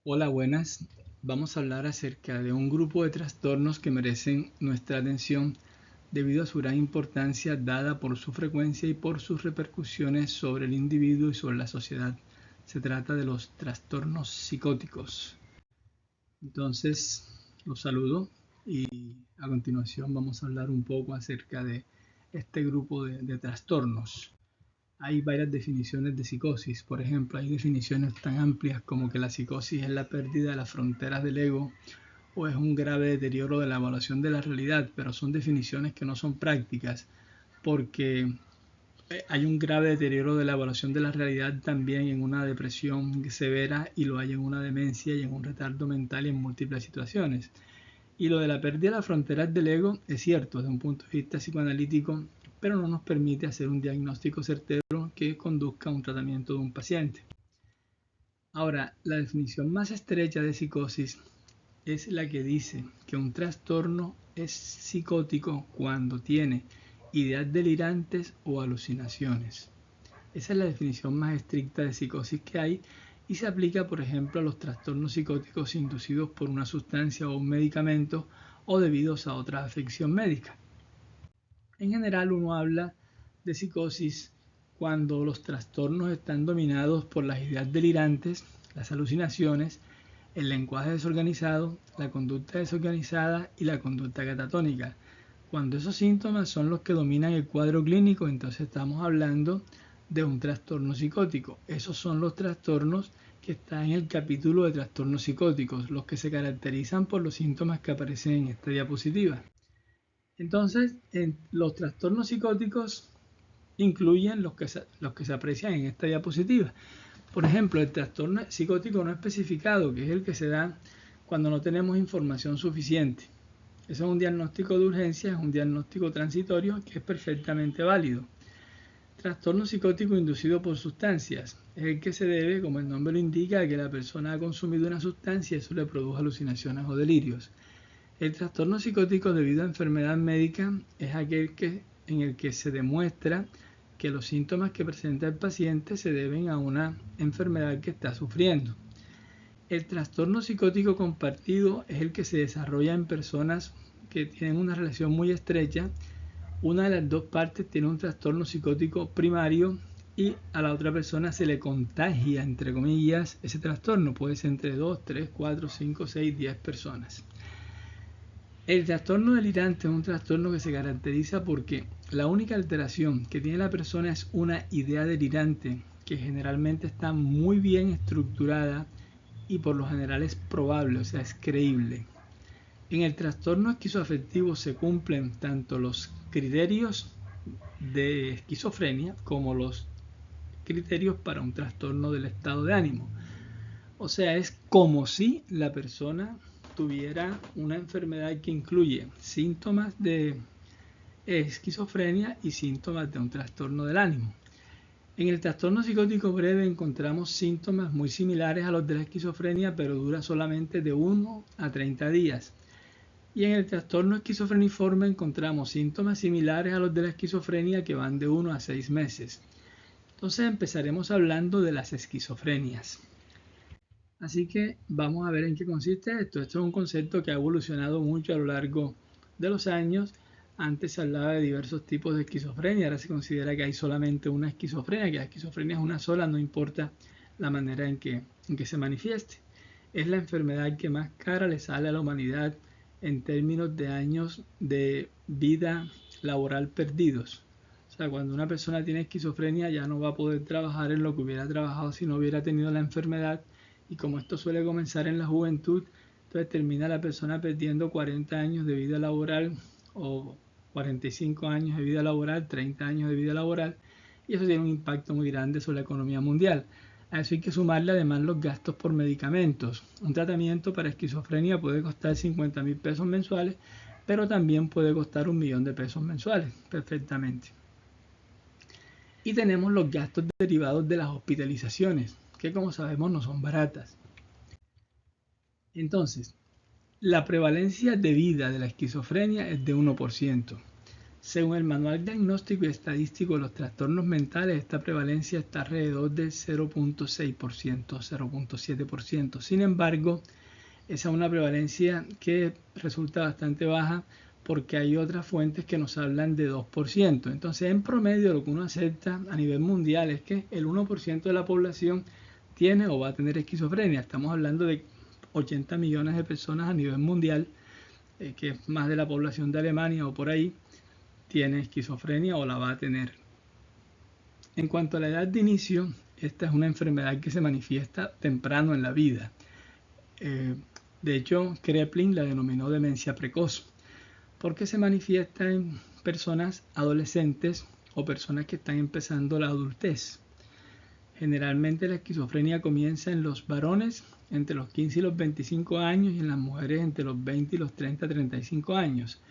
Hola, buenas. Vamos a hablar acerca de un grupo de trastornos que merecen nuestra atención debido a su gran importancia dada por su frecuencia y por sus repercusiones sobre el individuo y sobre la sociedad. Se trata de los trastornos psicóticos. Entonces, los saludo y a continuación vamos a hablar un poco acerca de este grupo de trastornos. Hay varias definiciones de psicosis. Por ejemplo, hay definiciones tan amplias como que la psicosis es la pérdida de las fronteras del ego o es un grave deterioro de la evaluación de la realidad, pero son definiciones que no son prácticas porque hay un grave deterioro de la evaluación de la realidad también en una depresión severa y lo hay en una demencia y en un retardo mental y en múltiples situaciones. Y lo de la pérdida de las fronteras del ego es cierto desde un punto de vista psicoanalítico, pero no nos permite hacer un diagnóstico certero que conduzca a un tratamiento de un paciente. Ahora, la definición más estrecha de psicosis es la que dice que un trastorno es psicótico cuando tiene ideas delirantes o alucinaciones. Esa es la definición más estricta de psicosis que hay y se aplica, por ejemplo, a los trastornos psicóticos inducidos por una sustancia o un medicamento o debidos a otra afección médica. En general, uno habla de psicosis cuando los trastornos están dominados por las ideas delirantes, las alucinaciones, el lenguaje desorganizado, la conducta desorganizada y la conducta catatónica. Cuando esos síntomas son los que dominan el cuadro clínico, entonces estamos hablando de un trastorno psicótico. Esos son los trastornos que están en el capítulo de trastornos psicóticos, los que se caracterizan por los síntomas que aparecen en esta diapositiva. Entonces, los trastornos psicóticos incluyen los que se aprecian en esta diapositiva. Por ejemplo, el trastorno psicótico no especificado, que es el que se da cuando no tenemos información suficiente. Eso es un diagnóstico de urgencia, es un diagnóstico transitorio que es perfectamente válido. Trastorno psicótico inducido por sustancias es el que se debe, como el nombre lo indica, a que la persona ha consumido una sustancia y eso le produce alucinaciones o delirios. El trastorno psicótico debido a enfermedad médica es aquel en el que se demuestra que los síntomas que presenta el paciente se deben a una enfermedad que está sufriendo. El trastorno psicótico compartido es el que se desarrolla en personas que tienen una relación muy estrecha. Una de las dos partes tiene un trastorno psicótico primario y a la otra persona se le contagia, entre comillas, ese trastorno. Puede ser entre 2, 3, 4, 5, 6, 10 personas. El trastorno delirante es un trastorno que se caracteriza porque la única alteración que tiene la persona es una idea delirante que generalmente está muy bien estructurada y por lo general es probable, o sea, es creíble. En el trastorno esquizoafectivo se cumplen tanto los criterios de esquizofrenia como los criterios para un trastorno del estado de ánimo. O sea, es como si la persona tuviera una enfermedad que incluye síntomas de esquizofrenia y síntomas de un trastorno del ánimo. En el trastorno psicótico breve encontramos síntomas muy similares a los de la esquizofrenia, pero dura solamente de 1 a 30 días. Y en el trastorno esquizofreniforme encontramos síntomas similares a los de la esquizofrenia que van de 1 a 6 meses. Entonces empezaremos hablando de las esquizofrenias. Así que vamos a ver en qué consiste esto. Esto es un concepto que ha evolucionado mucho a lo largo de los años. Antes se hablaba de diversos tipos de esquizofrenia, ahora se considera que hay solamente una esquizofrenia, que la esquizofrenia es una sola, no importa la manera en que se manifieste. Es la enfermedad que más cara le sale a la humanidad en términos de años de vida laboral perdidos. O sea, cuando una persona tiene esquizofrenia ya no va a poder trabajar en lo que hubiera trabajado si no hubiera tenido la enfermedad, y como esto suele comenzar en la juventud, entonces termina la persona perdiendo 40 años de vida laboral o 45 años de vida laboral, 30 años de vida laboral, y eso tiene un impacto muy grande sobre la economía mundial. A eso hay que sumarle además los gastos por medicamentos. Un tratamiento para esquizofrenia puede costar 50.000 pesos mensuales, pero también puede costar 1.000.000 de pesos mensuales, perfectamente. Y tenemos los gastos derivados de las hospitalizaciones, que como sabemos no son baratas. Entonces, la prevalencia de vida de la esquizofrenia es de 1%. Según el Manual Diagnóstico y Estadístico de los Trastornos Mentales, esta prevalencia está alrededor del 0.6%, 0.7%. Sin embargo, esa es una prevalencia que resulta bastante baja porque hay otras fuentes que nos hablan de 2%. Entonces, en promedio, lo que uno acepta a nivel mundial es que el 1% de la población tiene o va a tener esquizofrenia. Estamos hablando de 80 millones de personas a nivel mundial, que es más de la población de Alemania o por ahí, tiene esquizofrenia o la va a tener. En cuanto a la edad de inicio, esta es una enfermedad que se manifiesta temprano en la vida. De hecho, Kraepelin la denominó demencia precoz, porque se manifiesta en personas adolescentes o personas que están empezando la adultez. Generalmente la esquizofrenia comienza en los varones entre los 15 y los 25 años y en las mujeres entre los 20 y los 35 años.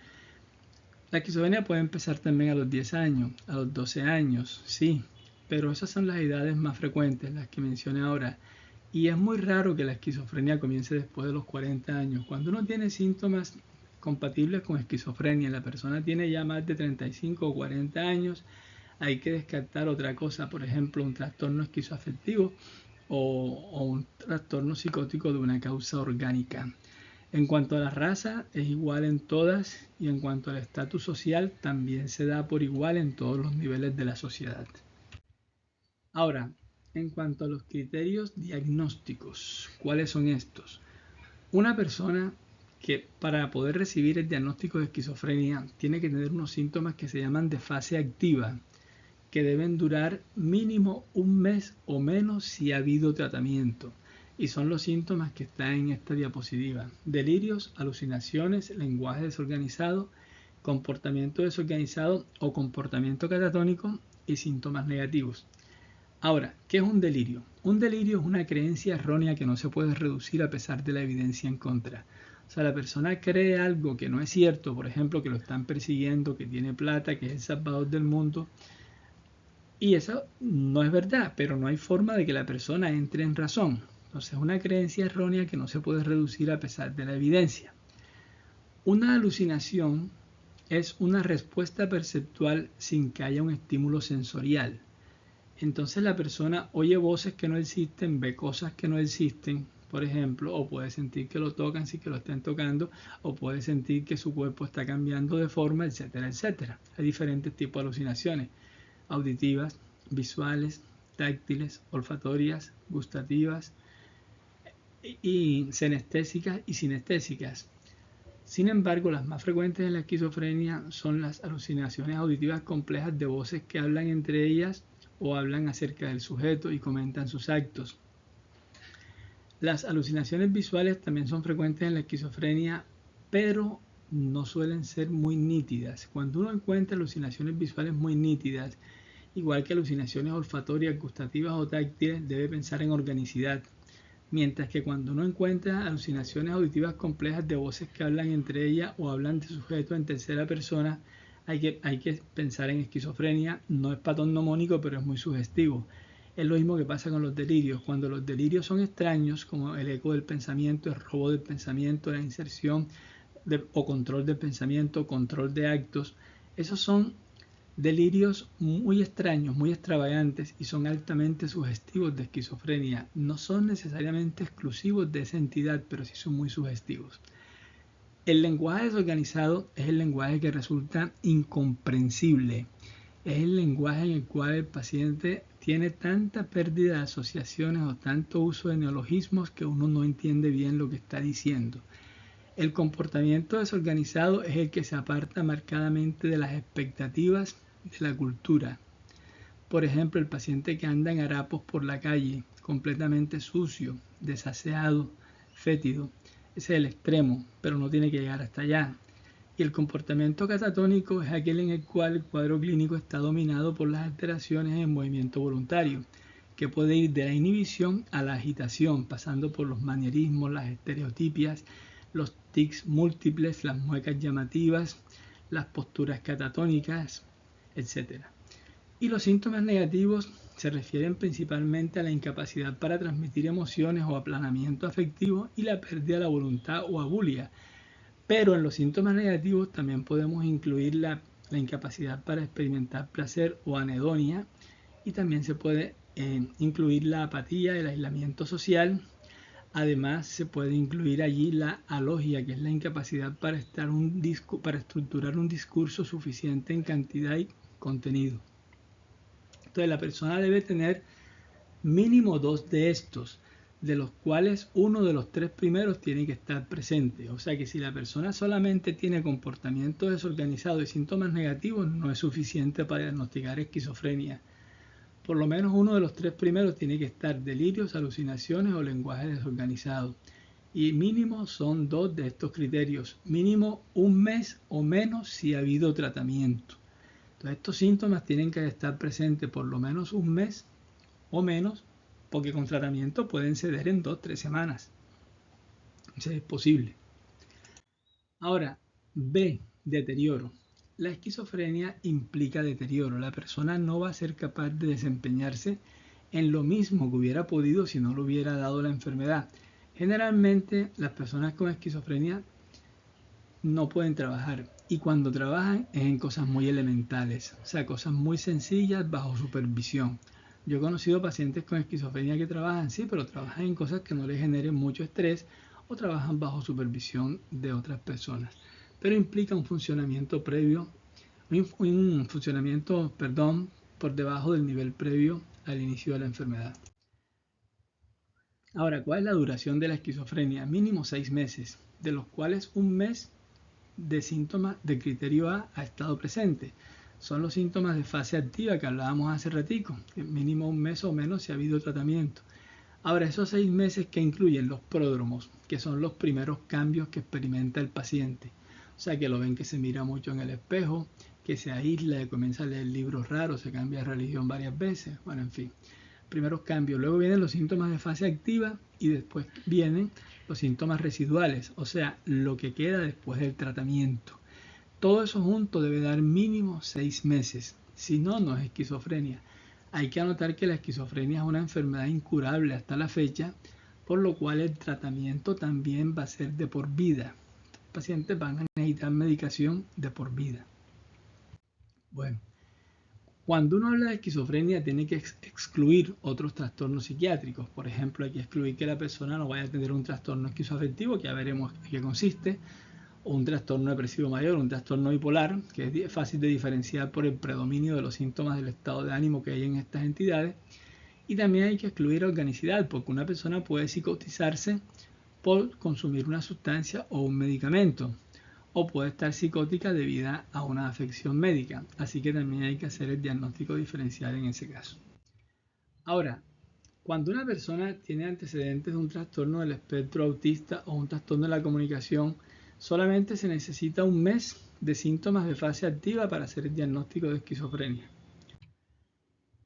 La esquizofrenia puede empezar también a los 10 años, a los 12 años, sí, pero esas son las edades más frecuentes, las que mencioné ahora. Y es muy raro que la esquizofrenia comience después de los 40 años. Cuando uno tiene síntomas compatibles con esquizofrenia, la persona tiene ya más de 35 o 40 años, hay que descartar otra cosa, por ejemplo, un trastorno esquizoafectivo o un trastorno psicótico de una causa orgánica. En cuanto a la raza, es igual en todas, y en cuanto al estatus social, también se da por igual en todos los niveles de la sociedad. Ahora, en cuanto a los criterios diagnósticos, ¿cuáles son estos? Una persona que para poder recibir el diagnóstico de esquizofrenia tiene que tener unos síntomas que se llaman de fase activa, que deben durar mínimo un mes o menos si ha habido tratamiento. Y son los síntomas que están en esta diapositiva: delirios, alucinaciones, lenguaje desorganizado, comportamiento desorganizado o comportamiento catatónico y síntomas negativos. Ahora, ¿qué es un delirio? Un delirio es una creencia errónea que no se puede reducir a pesar de la evidencia en contra. O sea, la persona cree algo que no es cierto, por ejemplo, que lo están persiguiendo, que tiene plata, que es el salvador del mundo, y eso no es verdad, pero no hay forma de que la persona entre en razón. Entonces, es una creencia errónea que no se puede reducir a pesar de la evidencia. Una alucinación es una respuesta perceptual sin que haya un estímulo sensorial. Entonces la persona oye voces que no existen, ve cosas que no existen, por ejemplo, o puede sentir que lo tocan sin que lo estén tocando, o puede sentir que su cuerpo está cambiando de forma, etcétera, etcétera. Hay diferentes tipos de alucinaciones: auditivas, visuales, táctiles, olfatorias, gustativas, y senestésicas y sinestésicas. Sin embargo, las más frecuentes en la esquizofrenia son las alucinaciones auditivas complejas de voces que hablan entre ellas o hablan acerca del sujeto y comentan sus actos. Las alucinaciones visuales también son frecuentes en la esquizofrenia, pero no suelen ser muy nítidas. Cuando uno encuentra alucinaciones visuales muy nítidas, igual que alucinaciones olfatorias, gustativas o táctiles, debe pensar en organicidad. Mientras que cuando uno encuentra alucinaciones auditivas complejas de voces que hablan entre ellas o hablan de sujetos en tercera persona, hay que pensar en esquizofrenia. No es patognomónico, pero es muy sugestivo. Es lo mismo que pasa con los delirios. Cuando los delirios son extraños, como el eco del pensamiento, el robo del pensamiento, la inserción o control del pensamiento, control de actos, esos son delirios muy extraños, muy extravagantes, y son altamente sugestivos de esquizofrenia. No son necesariamente exclusivos de esa entidad, pero sí son muy sugestivos. El lenguaje desorganizado es el lenguaje que resulta incomprensible. Es el lenguaje en el cual el paciente tiene tanta pérdida de asociaciones o tanto uso de neologismos que uno no entiende bien lo que está diciendo. El comportamiento desorganizado es el que se aparta marcadamente de las expectativas de la cultura. Por ejemplo, el paciente que anda en harapos por la calle, completamente sucio, desaseado, fétido. Ese es el extremo, pero no tiene que llegar hasta allá. Y el comportamiento catatónico es aquel en el cual el cuadro clínico está dominado por las alteraciones en movimiento voluntario, que puede ir de la inhibición a la agitación, pasando por los manierismos, las estereotipias, los tics múltiples, las muecas llamativas, las posturas catatónicas, etc. Y los síntomas negativos se refieren principalmente a la incapacidad para transmitir emociones o aplanamiento afectivo y la pérdida de la voluntad o abulia. Pero en los síntomas negativos también podemos incluir la la incapacidad para experimentar placer o anedonia, y también se puede incluir la apatía, el aislamiento social. Además, se puede incluir allí la alogia, que es la incapacidad para estructurar un discurso suficiente en cantidad y contenido. Entonces, la persona debe tener mínimo 2 de estos, de los cuales uno de los 3 primeros tiene que estar presente. O sea que si la persona solamente tiene comportamiento desorganizado y síntomas negativos, no es suficiente para diagnosticar esquizofrenia. Por lo menos uno de los 3 primeros tiene que estar: delirios, alucinaciones o lenguaje desorganizado. Y mínimo son 2 de estos criterios. Mínimo 1 mes o menos si ha habido tratamiento. Entonces estos síntomas tienen que estar presentes por lo menos 1 mes o menos, porque con tratamiento pueden ceder en 2-3 semanas. Eso es posible. Ahora, B, deterioro. La esquizofrenia implica deterioro. La persona no va a ser capaz de desempeñarse en lo mismo que hubiera podido si no le hubiera dado la enfermedad. Generalmente las personas con esquizofrenia no pueden trabajar, y cuando trabajan es en cosas muy elementales, o sea, cosas muy sencillas bajo supervisión. Yo he conocido pacientes con esquizofrenia que trabajan, sí, pero trabajan en cosas que no les generen mucho estrés o trabajan bajo supervisión de otras personas. Pero implica un funcionamiento previo, un funcionamiento, por debajo del nivel previo al inicio de la enfermedad. Ahora, ¿cuál es la duración de la esquizofrenia? Mínimo 6 meses, de los cuales 1 mes de síntomas de criterio A ha estado presente. Son los síntomas de fase activa que hablábamos hace ratico, mínimo 1 mes o menos si ha habido tratamiento. Ahora, esos 6 meses que incluyen los pródromos, que son los primeros cambios que experimenta el paciente. O sea, que lo ven que se mira mucho en el espejo, que se aísla, que comienza a leer libros raros, se cambia de religión varias veces, bueno, en fin. Primeros cambios. Luego vienen los síntomas de fase activa y después vienen los síntomas residuales, o sea, lo que queda después del tratamiento. Todo eso junto debe dar mínimo 6 meses, si no, no es esquizofrenia. Hay que anotar que la esquizofrenia es una enfermedad incurable hasta la fecha, por lo cual el tratamiento también va a ser de por vida. Los pacientes van a necesitar medicación de por vida. Bueno, cuando uno habla de esquizofrenia tiene que excluir otros trastornos psiquiátricos. Por ejemplo, hay que excluir que la persona no vaya a tener un trastorno esquizoafectivo, que ya veremos en qué consiste, o un trastorno depresivo mayor, un trastorno bipolar, que es fácil de diferenciar por el predominio de los síntomas del estado de ánimo que hay en estas entidades. Y también hay que excluir organicidad, porque una persona puede psicotizarse por consumir una sustancia o un medicamento, o puede estar psicótica debido a una afección médica. Así que también hay que hacer el diagnóstico diferencial en ese caso. Ahora, cuando una persona tiene antecedentes de un trastorno del espectro autista o un trastorno de la comunicación, solamente se necesita 1 mes de síntomas de fase activa para hacer el diagnóstico de esquizofrenia.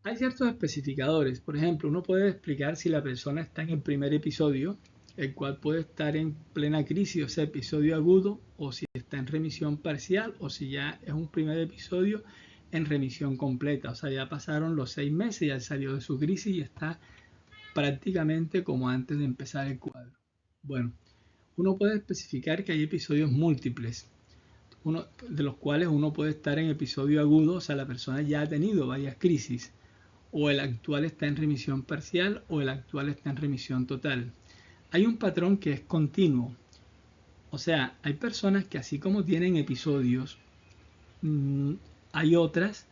Hay ciertos especificadores. Por ejemplo, uno puede explicar si la persona está en el primer episodio, el cual puede estar en plena crisis, o sea, episodio agudo, o si está en remisión parcial, o si ya es un primer episodio en remisión completa. O sea, ya pasaron los 6 meses, ya salió de su crisis y está prácticamente como antes de empezar el cuadro. Bueno, uno puede especificar que hay episodios múltiples, de los cuales uno puede estar en episodio agudo, o sea, la persona ya ha tenido varias crisis, o el actual está en remisión parcial o el actual está en remisión total. Hay un patrón que es continuo, o sea, hay personas que así como tienen episodios, hay otras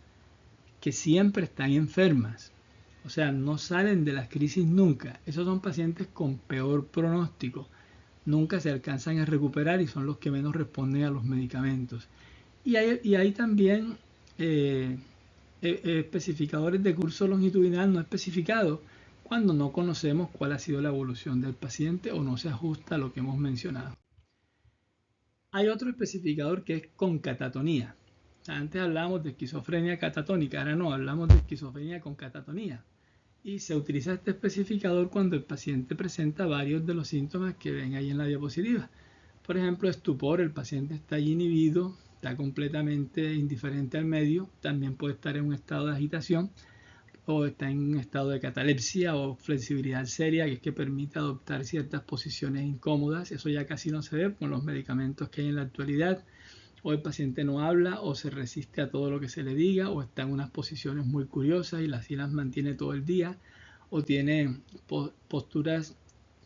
que siempre están enfermas, o sea, no salen de las crisis nunca. Esos son pacientes con peor pronóstico, nunca se alcanzan a recuperar y son los que menos responden a los medicamentos. Y hay también especificadores de curso longitudinal no especificados cuando no conocemos cuál ha sido la evolución del paciente o no se ajusta a lo que hemos mencionado. Hay otro especificador que es con catatonía. Antes hablábamos de esquizofrenia catatónica, ahora no, hablamos de esquizofrenia con catatonía. Y se utiliza este especificador cuando el paciente presenta varios de los síntomas que ven ahí en la diapositiva. Por ejemplo, estupor, el paciente está inhibido, está completamente indiferente al medio, también puede estar en un estado de agitación, o está en un estado de catalepsia o flexibilidad seria, que es que permite adoptar ciertas posiciones incómodas. Eso ya casi no se ve con los medicamentos que hay en la actualidad. o el paciente no habla o se resiste a todo lo que se le diga o está en unas posiciones muy curiosas y así las mantiene todo el día o tiene posturas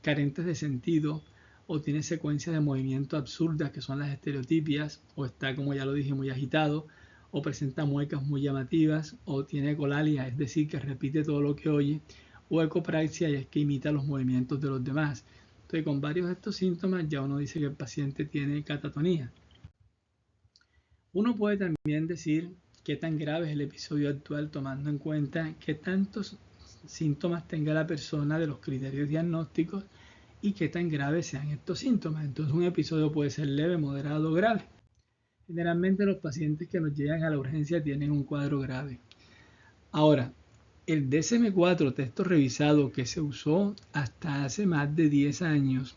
carentes de sentido o tiene secuencias de movimiento absurdas que son las estereotipias o está, como ya lo dije, muy agitado o presenta muecas muy llamativas o tiene ecolalia, es decir, que repite todo lo que oye, o ecopraxia, y es que imita los movimientos de los demás. Entonces, con varios de estos síntomas ya uno dice que el paciente tiene catatonía. Uno puede también decir qué tan grave es el episodio actual tomando en cuenta qué tantos síntomas tenga la persona de los criterios diagnósticos y qué tan graves sean estos síntomas. Entonces un episodio puede ser leve, moderado o grave. Generalmente los pacientes que nos llegan a la urgencia tienen un cuadro grave. Ahora, el DSM-4, texto revisado que se usó hasta hace más de 10 años,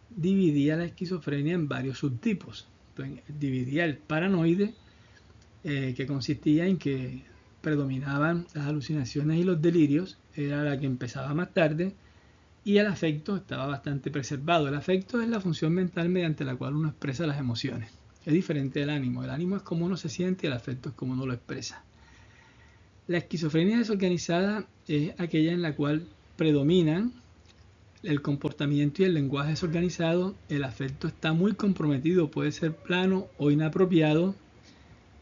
dividía la esquizofrenia en varios subtipos. Entonces, dividía el paranoide, que consistía en que predominaban las alucinaciones y los delirios, era la que empezaba más tarde, y el afecto estaba bastante preservado. El afecto es la función mental mediante la cual uno expresa las emociones. Es diferente del ánimo. El ánimo es como uno se siente y el afecto es como uno lo expresa. La esquizofrenia desorganizada es aquella en la cual predominan el comportamiento y el lenguaje desorganizado, el afecto está muy comprometido, puede ser plano o inapropiado,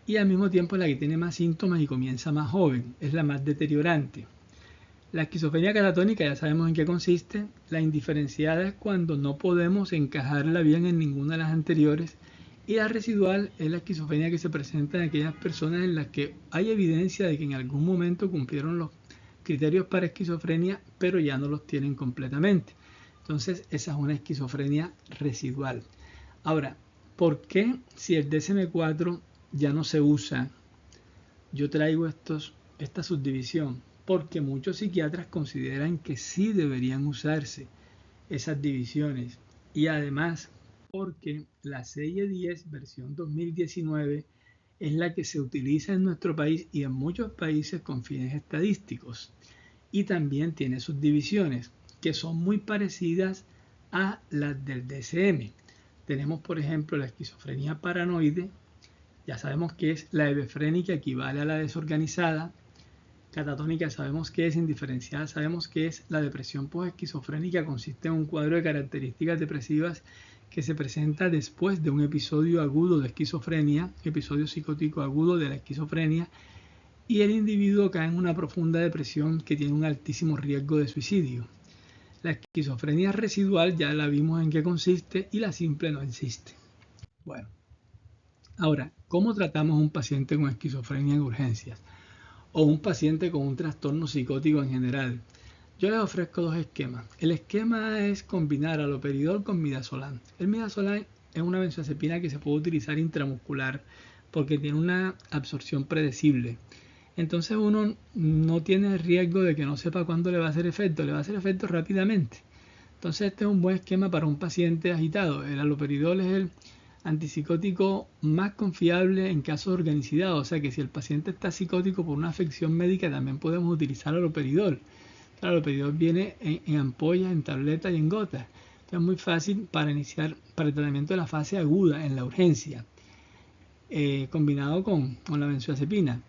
y al mismo tiempo es la que tiene más síntomas y comienza más joven, es la más deteriorante. La esquizofrenia catatónica ya sabemos en qué consiste. La indiferenciada es cuando no podemos encajarla bien en ninguna de las anteriores, y la residual es la esquizofrenia que se presenta en aquellas personas en las que hay evidencia de que en algún momento cumplieron los criterios para esquizofrenia, pero ya no los tienen completamente. Entonces esa es una esquizofrenia residual. Ahora, ¿por qué si el DSM-4 ya no se usa, yo traigo esta subdivisión? Porque muchos psiquiatras consideran que sí deberían usarse esas divisiones, y además porque la serie 10 versión 2019 es la que se utiliza en nuestro país y en muchos países con fines estadísticos, y también tiene subdivisiones que son muy parecidas a las del DSM. Tenemos, por ejemplo, la esquizofrenia paranoide, ya sabemos que es la hebefrénica, equivale a la desorganizada. Catatónica sabemos que es, indiferenciada sabemos que es. La depresión posesquizofrénica consiste en un cuadro de características depresivas que se presenta después de un episodio agudo de esquizofrenia, episodio psicótico agudo de la esquizofrenia, y el individuo cae en una profunda depresión que tiene un altísimo riesgo de suicidio. La esquizofrenia residual ya la vimos en qué consiste, y la simple no existe. Bueno, ahora, ¿cómo tratamos a un paciente con esquizofrenia en urgencias? O un paciente con un trastorno psicótico en general. Yo les ofrezco dos esquemas. El esquema es combinar haloperidol con midazolam. El midazolam es una benzodiazepina que se puede utilizar intramuscular porque tiene una absorción predecible. Entonces uno no tiene riesgo de que no sepa cuándo le va a hacer efecto. Le va a hacer efecto rápidamente. Entonces este es un buen esquema para un paciente agitado. El haloperidol es el antipsicótico más confiable en casos de organicidad, o sea que si el paciente está psicótico por una afección médica también podemos utilizar haloperidol. El haloperidol viene en ampollas, en tabletas y en gotas. Entonces es muy fácil para iniciar para el tratamiento de la fase aguda en la urgencia, combinado con la benzodiazepina.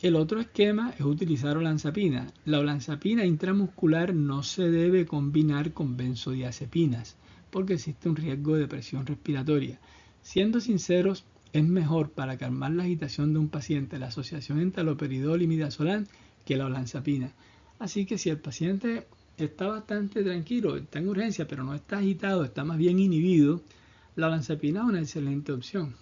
El otro esquema es utilizar olanzapina. La olanzapina intramuscular no se debe combinar con benzodiazepinas porque existe un riesgo de depresión respiratoria. Siendo sinceros, es mejor para calmar la agitación de un paciente la asociación entre haloperidol y midazolam que la olanzapina. Así que si el paciente está bastante tranquilo, está en urgencia, pero no está agitado, está más bien inhibido, la olanzapina es una excelente opción.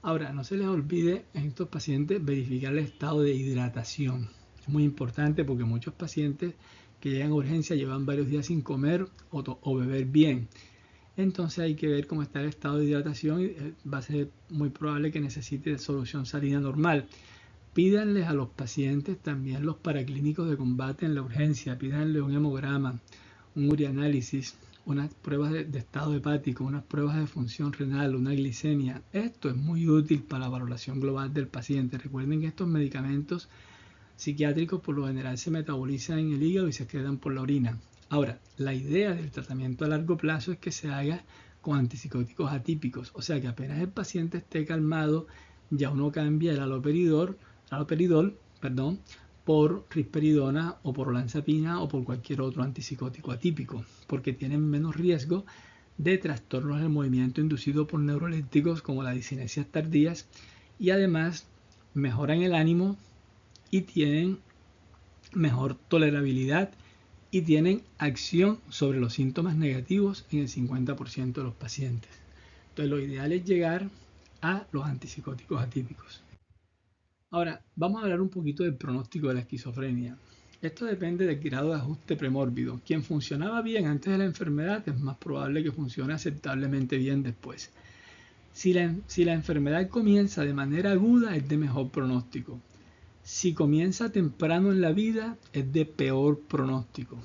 Ahora, no se les olvide en estos pacientes verificar el estado de hidratación. Es muy importante porque muchos pacientes que llegan a urgencia llevan varios días sin comer o beber bien. Entonces hay que ver cómo está el estado de hidratación y va a ser muy probable que necesite solución salina normal. Pídanles a los pacientes también los paraclínicos de combate en la urgencia. Pídanle un hemograma, un urianálisis, unas pruebas de estado hepático, unas pruebas de función renal, una glicemia. Esto es muy útil para la valoración global del paciente. Recuerden que estos medicamentos psiquiátricos por lo general se metabolizan en el hígado y se quedan por la orina. Ahora, la idea del tratamiento a largo plazo es que se haga con antipsicóticos atípicos. O sea que apenas el paciente esté calmado, ya uno cambia el haloperidol, por risperidona o por olanzapina o por cualquier otro antipsicótico atípico, porque tienen menos riesgo de trastornos del movimiento inducido por neurolépticos como las disinesias tardías, y además mejoran el ánimo y tienen mejor tolerabilidad y tienen acción sobre los síntomas negativos en el 50% de los pacientes. Entonces lo ideal es llegar a los antipsicóticos atípicos. Ahora, vamos a hablar un poquito del pronóstico de la esquizofrenia. Esto depende del grado de ajuste premórbido. Quien funcionaba bien antes de la enfermedad es más probable que funcione aceptablemente bien después. Si la enfermedad comienza de manera aguda, es de mejor pronóstico. Si comienza temprano en la vida, es de peor pronóstico.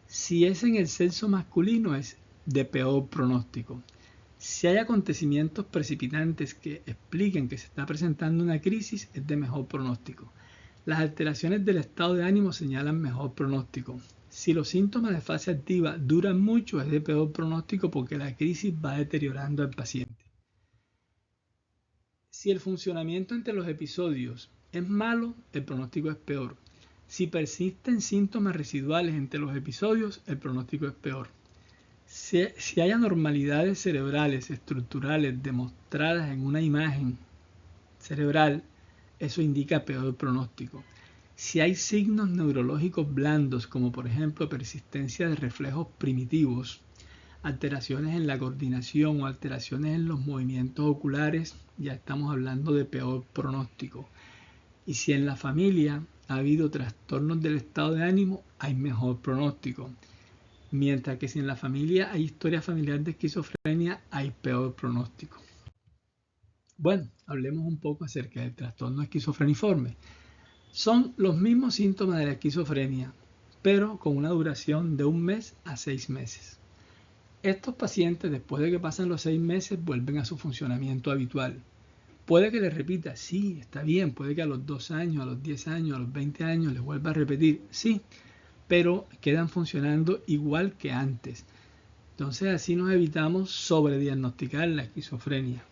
Si es en el sexo masculino, es de peor pronóstico. Si hay acontecimientos precipitantes que expliquen que se está presentando una crisis, es de mejor pronóstico. Las alteraciones del estado de ánimo señalan mejor pronóstico. Si los síntomas de fase activa duran mucho, es de peor pronóstico porque la crisis va deteriorando al paciente. Si el funcionamiento entre los episodios es malo, el pronóstico es peor. Si persisten síntomas residuales entre los episodios, el pronóstico es peor. Si hay anormalidades cerebrales estructurales demostradas en una imagen cerebral, eso indica peor pronóstico. Si hay signos neurológicos blandos, como por ejemplo persistencia de reflejos primitivos, alteraciones en la coordinación o alteraciones en los movimientos oculares, ya estamos hablando de peor pronóstico. Y si en la familia ha habido trastornos del estado de ánimo, hay mejor pronóstico. Mientras que si en la familia hay historia familiar de esquizofrenia, hay peor pronóstico. Bueno, hablemos un poco acerca del trastorno esquizofreniforme. Son los mismos síntomas de la esquizofrenia, pero con una duración de 1 mes a 6 meses. Estos pacientes, después de que pasan los 6 meses, vuelven a su funcionamiento habitual. Puede que les repita, sí, está bien, puede que a los 2 años, a los 10 años, a los 20 años les vuelva a repetir, sí, pero quedan funcionando igual que antes. Entonces así nos evitamos sobrediagnosticar la esquizofrenia.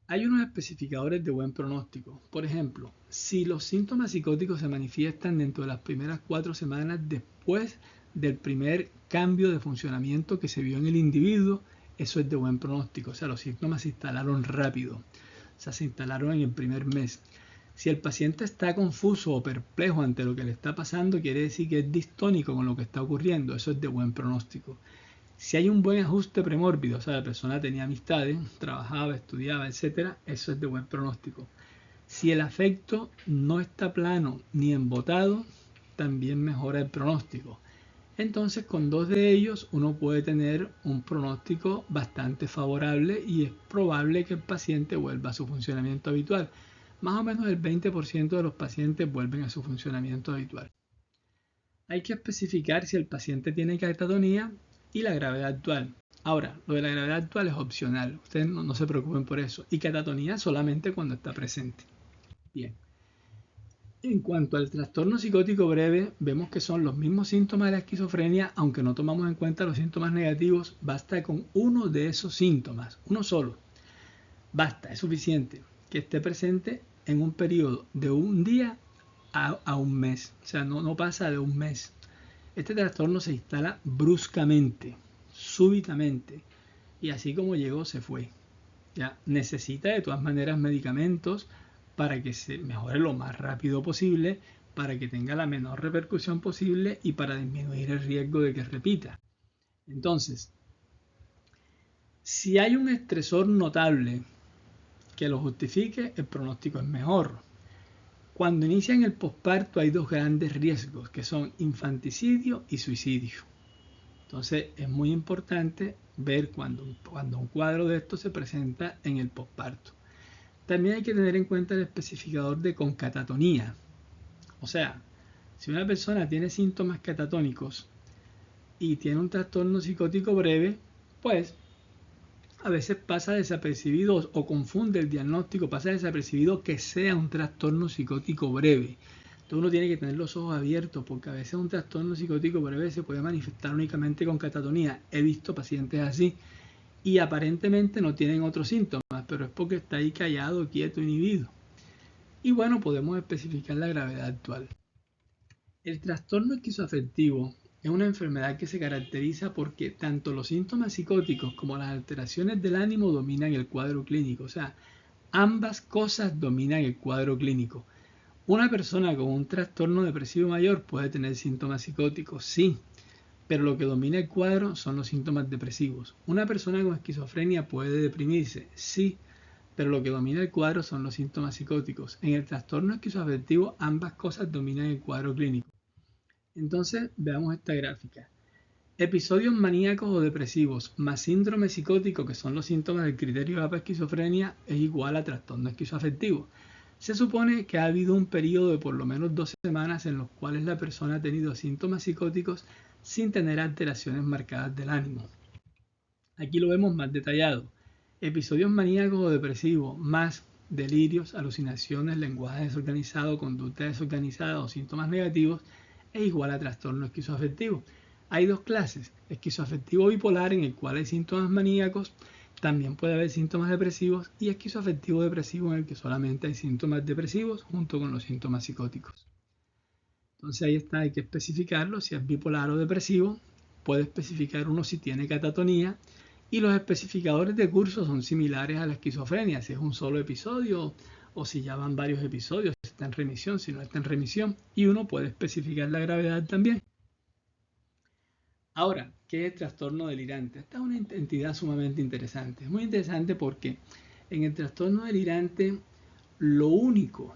Hay unos especificadores de buen pronóstico. Por ejemplo, si los síntomas psicóticos se manifiestan dentro de las primeras 4 semanas después del primer cambio de funcionamiento que se vio en el individuo, eso es de buen pronóstico. O sea, los síntomas se instalaron rápido. O sea, se instalaron en el primer mes. Si el paciente está confuso o perplejo ante lo que le está pasando, quiere decir que es distónico con lo que está ocurriendo. Eso es de buen pronóstico. Si hay un buen ajuste premórbido, o sea, la persona tenía amistades, trabajaba, estudiaba, etc., eso es de buen pronóstico. Si el afecto no está plano ni embotado, también mejora el pronóstico. Entonces, con 2 de ellos, uno puede tener un pronóstico bastante favorable y es probable que el paciente vuelva a su funcionamiento habitual. Más o menos el 20% de los pacientes vuelven a su funcionamiento habitual. Hay que especificar si el paciente tiene catatonía y la gravedad actual. Ahora, lo de la gravedad actual es opcional. Ustedes no se preocupen por eso. Y catatonía solamente cuando está presente. Bien. En cuanto al trastorno psicótico breve, vemos que son los mismos síntomas de la esquizofrenia, aunque no tomamos en cuenta los síntomas negativos. Basta con uno de esos síntomas, uno solo. Basta, es suficiente que esté presente en un periodo de 1 día a 1 mes. O sea, no pasa de 1 mes. Este trastorno se instala bruscamente, súbitamente, y así como llegó, se fue. Ya necesita de todas maneras medicamentos para que se mejore lo más rápido posible, para que tenga la menor repercusión posible y para disminuir el riesgo de que repita. Entonces, si hay un estresor notable que lo justifique, el pronóstico es mejor. Cuando inicia en el posparto hay 2 grandes riesgos, que son infanticidio y suicidio. Entonces es muy importante ver cuando un cuadro de esto se presenta en el posparto. También hay que tener en cuenta el especificador de concatatonía. O sea, si una persona tiene síntomas catatónicos y tiene un trastorno psicótico breve, pues a veces pasa desapercibido o confunde el diagnóstico, pasa desapercibido que sea un trastorno psicótico breve. Entonces uno tiene que tener los ojos abiertos porque a veces un trastorno psicótico breve se puede manifestar únicamente con catatonía. He visto pacientes así y aparentemente no tienen otros síntomas, pero es porque está ahí callado, quieto, inhibido. Y bueno, podemos especificar la gravedad actual. El trastorno esquizoafectivo es una enfermedad que se caracteriza porque tanto los síntomas psicóticos como las alteraciones del ánimo dominan el cuadro clínico. O sea, ambas cosas dominan el cuadro clínico. Una persona con un trastorno depresivo mayor puede tener síntomas psicóticos, sí, pero lo que domina el cuadro son los síntomas depresivos. Una persona con esquizofrenia puede deprimirse, sí, pero lo que domina el cuadro son los síntomas psicóticos. En el trastorno esquizoafectivo ambas cosas dominan el cuadro clínico. Entonces, veamos esta gráfica. Episodios maníacos o depresivos más síndrome psicótico, que son los síntomas del criterio de APA esquizofrenia, es igual a trastorno esquizoafectivo. Se supone que ha habido un periodo de por lo menos 2 semanas en los cuales la persona ha tenido síntomas psicóticos sin tener alteraciones marcadas del ánimo. Aquí lo vemos más detallado. Episodios maníacos o depresivos más delirios, alucinaciones, lenguaje desorganizado, conducta desorganizada o síntomas negativos es igual a trastorno esquizoafectivo. Hay dos clases, esquizoafectivo bipolar en el cual hay síntomas maníacos, también puede haber síntomas depresivos, y esquizoafectivo depresivo en el que solamente hay síntomas depresivos junto con los síntomas psicóticos. Entonces ahí está, hay que especificarlo, si es bipolar o depresivo, puede especificar uno si tiene catatonía, y los especificadores de curso son similares a la esquizofrenia, si es un solo episodio o si ya van varios episodios, si está en remisión, si no está en remisión, y uno puede especificar la gravedad también. Ahora, ¿qué es el trastorno delirante? Esta es una entidad sumamente interesante. Es muy interesante porque en el trastorno delirante lo único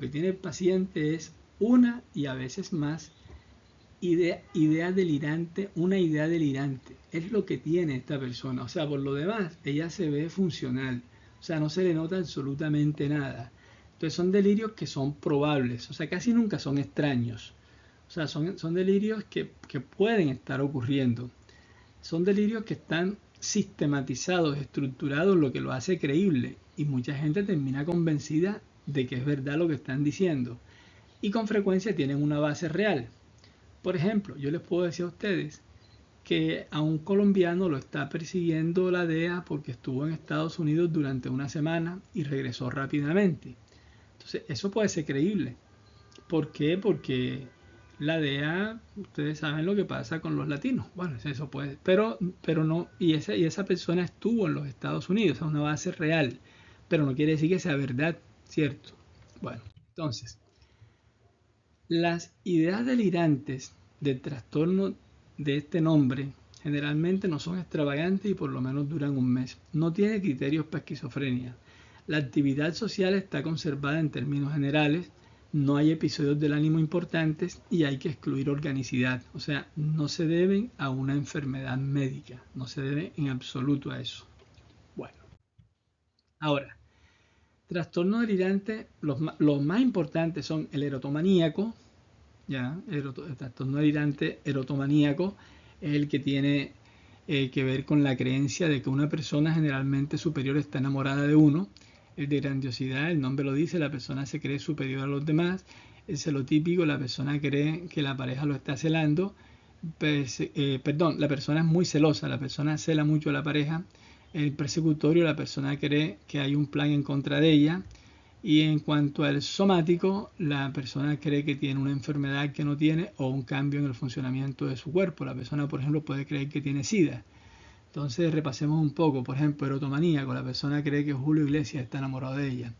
que tiene el paciente es una y a veces más idea delirante, una idea delirante. Es lo que tiene esta persona. O sea, por lo demás, ella se ve funcional. O sea, no se le nota absolutamente nada. Entonces son delirios que son probables. O sea, casi nunca son extraños. O sea, son delirios que pueden estar ocurriendo. Son delirios que están sistematizados, estructurados, lo que lo hace creíble. Y mucha gente termina convencida de que es verdad lo que están diciendo. Y con frecuencia tienen una base real. Por ejemplo, yo les puedo decir a ustedes que a un colombiano lo está persiguiendo la DEA porque estuvo en Estados Unidos durante una semana y regresó rápidamente. Entonces, eso puede ser creíble. ¿Por qué? Porque la DEA, ustedes saben lo que pasa con los latinos. Bueno, eso puede, pero no, y esa persona estuvo en los Estados Unidos, es una base real, pero no quiere decir que sea verdad, ¿cierto? Bueno, entonces, las ideas delirantes del trastorno de este nombre generalmente no son extravagantes y por lo menos duran un mes. No tiene criterios para esquizofrenia. La actividad social está conservada en términos generales, no hay episodios del ánimo importantes y hay que excluir organicidad. O sea, no se deben a una enfermedad médica, no se debe en absoluto a eso. Bueno, ahora, trastorno delirante, los más importantes son el erotomaníaco, ya, el trastorno delirante erotomaníaco es el que tiene que ver con la creencia de que una persona generalmente superior está enamorada de uno. El de grandiosidad, el nombre lo dice, la persona se cree superior a los demás. El celotípico, la persona cree que la pareja lo está celando. La persona es muy celosa, la persona cela mucho a la pareja. El persecutorio, la persona cree que hay un plan en contra de ella. Y en cuanto al somático, la persona cree que tiene una enfermedad que no tiene o un cambio en el funcionamiento de su cuerpo. La persona, por ejemplo, puede creer que tiene SIDA. Entonces repasemos un poco. Por ejemplo, erotomaníaco, la persona cree que Julio Iglesias está enamorado de ella.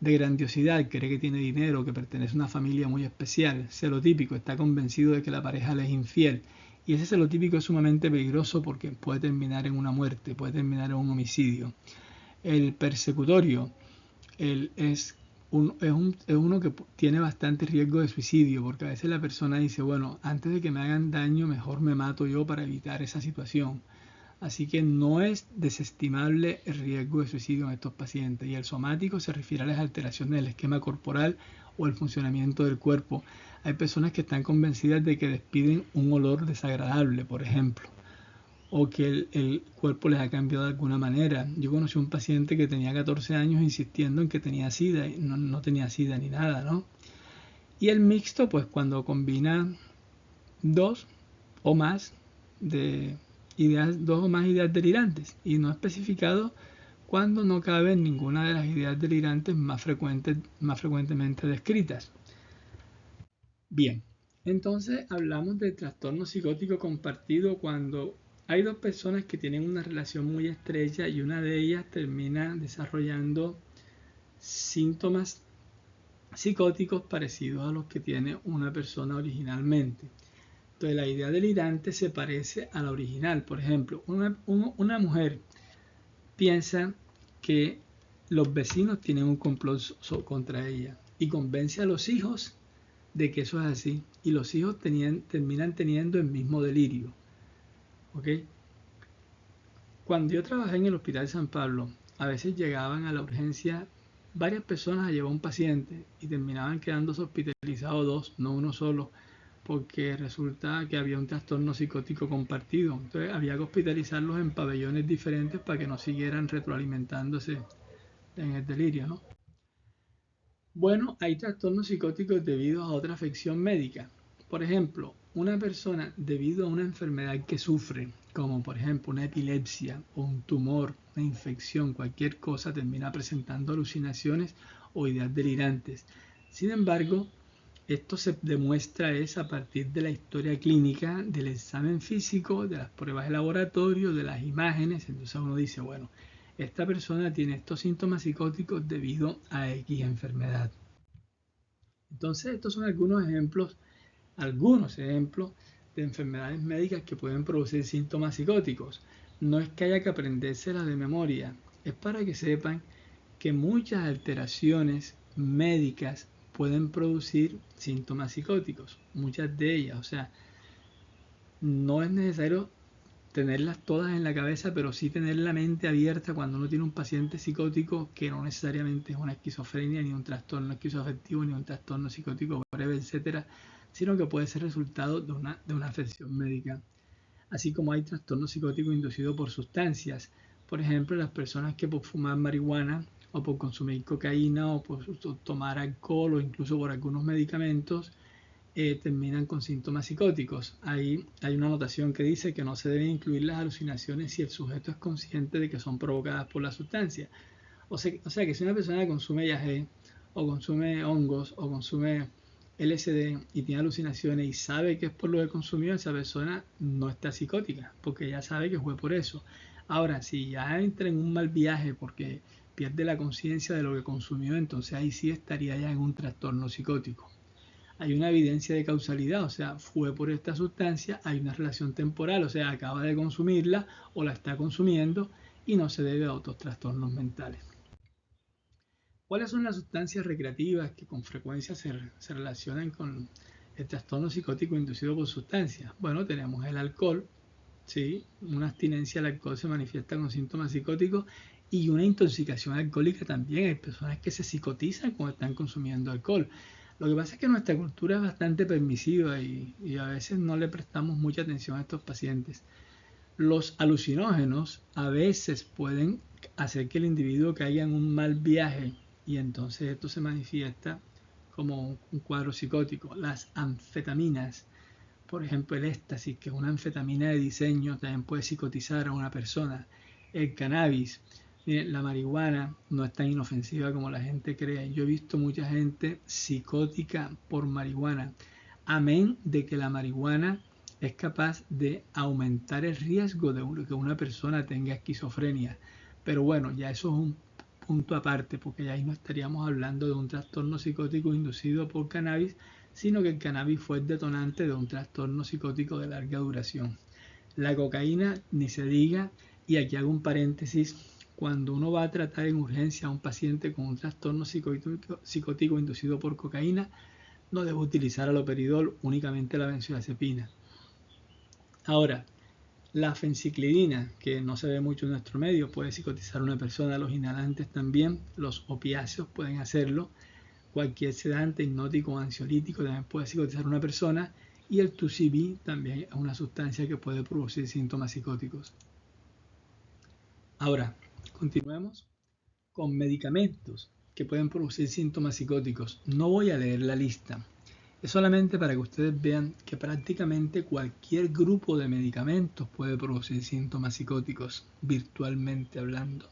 De grandiosidad, cree que tiene dinero, que pertenece a una familia muy especial. Celotípico, está convencido de que la pareja le es infiel. Y ese celotípico es sumamente peligroso porque puede terminar en una muerte, puede terminar en un homicidio. El persecutorio, es uno que tiene bastante riesgo de suicidio, porque a veces la persona dice, bueno, antes de que me hagan daño, mejor me mato yo para evitar esa situación. Así que no es desestimable el riesgo de suicidio en estos pacientes. Y el somático se refiere a las alteraciones del esquema corporal o el funcionamiento del cuerpo. Hay personas que están convencidas de que despiden un olor desagradable, por ejemplo, o que el cuerpo les ha cambiado de alguna manera. Yo conocí un paciente que tenía 14 años insistiendo en que tenía SIDA y no tenía SIDA ni nada, ¿no? Y el mixto, pues cuando combina dos o más de dos o más ideas delirantes, y no especificado cuando no cabe ninguna de las ideas delirantes más frecuentemente descritas. Bien, entonces hablamos de trastorno psicótico compartido cuando hay dos personas que tienen una relación muy estrecha y una de ellas termina desarrollando síntomas psicóticos parecidos a los que tiene una persona originalmente. Entonces la idea delirante se parece a la original. Por ejemplo, una mujer piensa que los vecinos tienen un complot contra ella y convence a los hijos de que eso es así, y los hijos terminan teniendo el mismo delirio. ¿Ok? Cuando yo trabajé en el Hospital de San Pablo, a veces llegaban a la urgencia varias personas a llevar un paciente y terminaban quedándose hospitalizados dos, no uno solo, porque resulta que había un trastorno psicótico compartido. Entonces había que hospitalizarlos en pabellones diferentes para que no siguieran retroalimentándose en el delirio, ¿no? Bueno, hay trastornos psicóticos debido a otra afección médica. Por ejemplo, una persona debido a una enfermedad que sufre, como por ejemplo una epilepsia o un tumor, una infección, cualquier cosa, termina presentando alucinaciones o ideas delirantes. Sin embargo, esto se demuestra a partir de la historia clínica, del examen físico, de las pruebas de laboratorio, de las imágenes. Entonces uno dice, bueno, esta persona tiene estos síntomas psicóticos debido a X enfermedad. Entonces estos son algunos ejemplos de enfermedades médicas que pueden producir síntomas psicóticos. No es que haya que aprendérselas de memoria, es para que sepan que muchas alteraciones médicas pueden producir síntomas psicóticos, muchas de ellas. O sea, no es necesario tenerlas todas en la cabeza, pero sí tener la mente abierta cuando uno tiene un paciente psicótico que no necesariamente es una esquizofrenia, ni un trastorno esquizoafectivo, ni un trastorno psicótico breve, etcétera, sino que puede ser resultado de una afección médica. Así como hay trastorno psicótico inducido por sustancias. Por ejemplo, las personas que por fumar marihuana o por consumir cocaína o por tomar alcohol o incluso por algunos medicamentos terminan con síntomas psicóticos. Hay una anotación que dice que no se deben incluir las alucinaciones si el sujeto es consciente de que son provocadas por la sustancia. O sea que si una persona consume yagé o consume hongos o consume LSD y tiene alucinaciones y sabe que es por lo que consumió, esa persona no está psicótica porque ya sabe que fue por eso. Ahora, si ya entra en un mal viaje porque pierde la conciencia de lo que consumió, entonces ahí sí estaría ya en un trastorno psicótico. Hay una evidencia de causalidad, o sea, fue por esta sustancia, hay una relación temporal, o sea, acaba de consumirla o la está consumiendo y no se debe a otros trastornos mentales. ¿Cuáles son las sustancias recreativas que con frecuencia se relacionan con el trastorno psicótico inducido por sustancias? Bueno, tenemos el alcohol, ¿sí? Una abstinencia al alcohol se manifiesta con síntomas psicóticos y una intoxicación alcohólica también. Hay personas que se psicotizan cuando están consumiendo alcohol. Lo que pasa es que nuestra cultura es bastante permisiva y a veces no le prestamos mucha atención a estos pacientes. Los alucinógenos a veces pueden hacer que el individuo caiga en un mal viaje y entonces esto se manifiesta como un cuadro psicótico. Las anfetaminas, por ejemplo el éxtasis, que es una anfetamina de diseño, también puede psicotizar a una persona. El cannabis, miren, la marihuana no es tan inofensiva como la gente cree. Yo he visto mucha gente psicótica por marihuana. Amén de que la marihuana es capaz de aumentar el riesgo de que una persona tenga esquizofrenia. Pero bueno, ya eso es un punto aparte, porque ya ahí no estaríamos hablando de un trastorno psicótico inducido por cannabis, sino que el cannabis fue el detonante de un trastorno psicótico de larga duración. La cocaína, ni se diga, y aquí hago un paréntesis, cuando uno va a tratar en urgencia a un paciente con un trastorno psicótico inducido por cocaína, no debe utilizar aloperidol, únicamente la benzodiazepina. Ahora, la fenciclidina, que no se ve mucho en nuestro medio, puede psicotizar a una persona, los inhalantes también, los opiáceos pueden hacerlo, cualquier sedante, hipnótico o ansiolítico también puede psicotizar a una persona, y el 2CB también es una sustancia que puede producir síntomas psicóticos. Ahora, continuemos con medicamentos que pueden producir síntomas psicóticos. No voy a leer la lista. Es solamente para que ustedes vean que prácticamente cualquier grupo de medicamentos puede producir síntomas psicóticos, virtualmente hablando.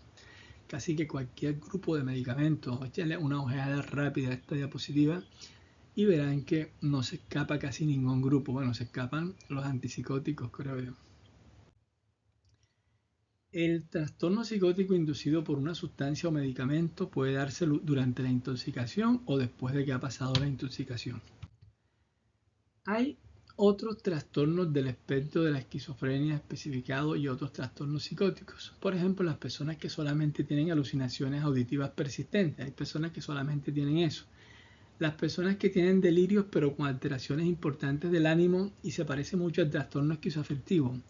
Casi que cualquier grupo de medicamentos. Échenle una ojeada rápida a esta diapositiva y verán que no se escapa casi ningún grupo. Bueno, se escapan los antipsicóticos, creo yo. El trastorno psicótico inducido por una sustancia o medicamento puede darse durante la intoxicación o después de que ha pasado la intoxicación. Hay otros trastornos del espectro de la esquizofrenia especificados y otros trastornos psicóticos. Por ejemplo, las personas que solamente tienen alucinaciones auditivas persistentes. Hay personas que solamente tienen eso. Las personas que tienen delirios pero con alteraciones importantes del ánimo y se parece mucho al trastorno esquizoafectivo.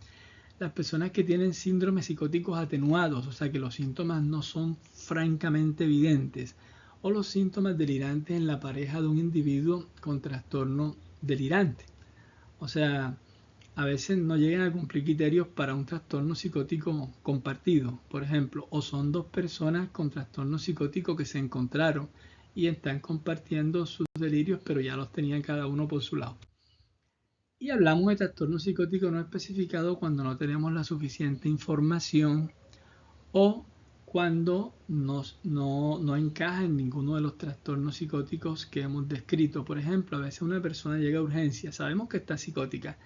Las personas que tienen síndromes psicóticos atenuados, o sea que los síntomas no son francamente evidentes, o los síntomas delirantes en la pareja de un individuo con trastorno delirante. O sea, a veces no llegan a cumplir criterios para un trastorno psicótico compartido, por ejemplo, o son dos personas con trastorno psicótico que se encontraron y están compartiendo sus delirios, pero ya los tenían cada uno por su lado. Y hablamos de trastorno psicótico no especificado cuando no tenemos la suficiente información o cuando no encaja en ninguno de los trastornos psicóticos que hemos descrito. Por ejemplo, a veces una persona llega a urgencia, sabemos que está psicótica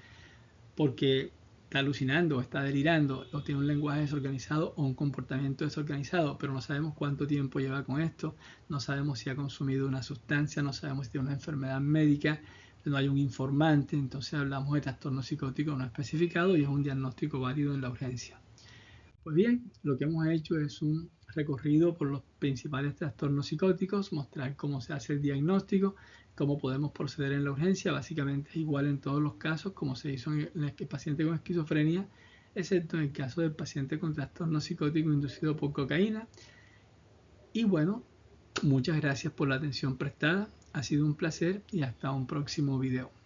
porque está alucinando o está delirando o tiene un lenguaje desorganizado o un comportamiento desorganizado, pero no sabemos cuánto tiempo lleva con esto, no sabemos si ha consumido una sustancia, no sabemos si tiene una enfermedad médica, no hay un informante, entonces hablamos de trastorno psicótico no especificado y es un diagnóstico válido en la urgencia. Pues bien, lo que hemos hecho es un recorrido por los principales trastornos psicóticos, mostrar cómo se hace el diagnóstico, cómo podemos proceder en la urgencia. Básicamente es igual en todos los casos, como se hizo en el paciente con esquizofrenia, excepto en el caso del paciente con trastorno psicótico inducido por cocaína. Y bueno, muchas gracias por la atención prestada. Ha sido un placer y hasta un próximo video.